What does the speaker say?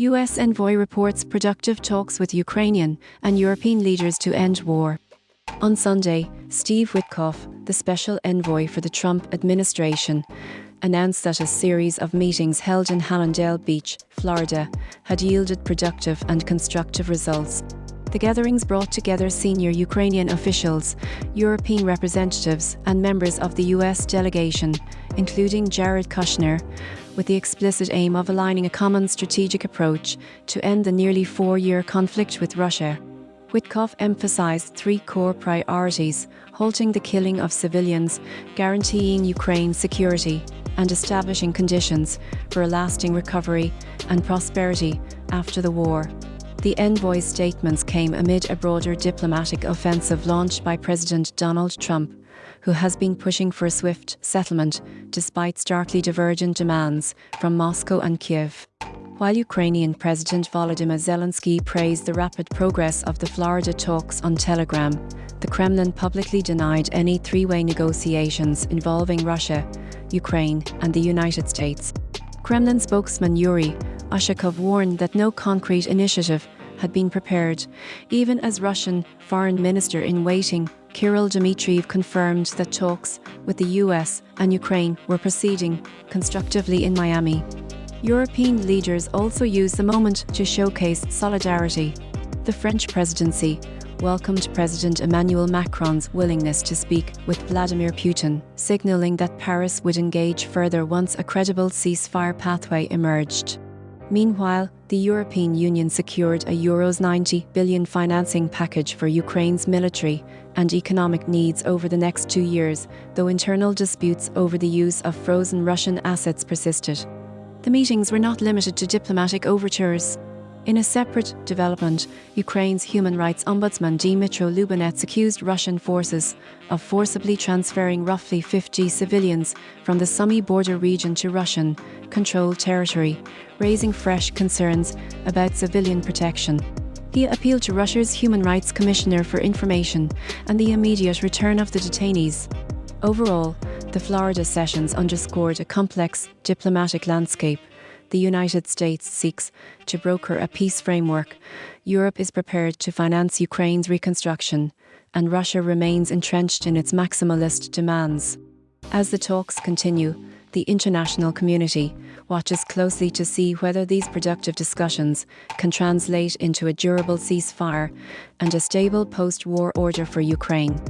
US envoy reports productive talks with Ukrainian and European leaders to end war. On Sunday, Steve Witkoff, the special envoy for the Trump administration, announced that a series of meetings held in Hallandale Beach, Florida, had yielded productive and constructive results. The gatherings brought together senior Ukrainian officials, European representatives, and members of the US delegation, including Jared Kushner, with the explicit aim of aligning a common strategic approach to end the nearly 4-year conflict with Russia. Witkoff emphasized 3 core priorities: halting the killing of civilians, guaranteeing Ukraine's security, and establishing conditions for a lasting recovery and prosperity after the war. The envoy's statements came amid a broader diplomatic offensive launched by President Donald Trump, who has been pushing for a swift settlement despite starkly divergent demands from Moscow and Kiev. While Ukrainian President Volodymyr Zelensky praised the rapid progress of the Florida talks on Telegram, the Kremlin publicly denied any 3-way negotiations involving Russia, Ukraine, and the United States. Kremlin spokesman Yuri Ushakov warned that no concrete initiative had been prepared, even as Russian Foreign Minister-in-waiting Kirill Dmitriev confirmed that talks with the US and Ukraine were proceeding constructively in Miami. European leaders also used the moment to showcase solidarity. The French presidency welcomed President Emmanuel Macron's willingness to speak with Vladimir Putin, signaling that Paris would engage further once a credible ceasefire pathway emerged. Meanwhile, the European Union secured a €90 billion financing package for Ukraine's military and economic needs over the next 2 years, though internal disputes over the use of frozen Russian assets persisted. The meetings were not limited to diplomatic overtures. In a separate development, Ukraine's human rights ombudsman Dmytro Lubinets accused Russian forces of forcibly transferring roughly 50 civilians from the Sumy border region to Russian-controlled territory, raising fresh concerns about civilian protection. He appealed to Russia's Human Rights Commissioner for information and the immediate return of the detainees. Overall, the Florida sessions underscored a complex diplomatic landscape. The United States seeks to broker a peace framework, Europe is prepared to finance Ukraine's reconstruction, and Russia remains entrenched in its maximalist demands. As the talks continue, the international community watches closely to see whether these productive discussions can translate into a durable ceasefire and a stable post-war order for Ukraine.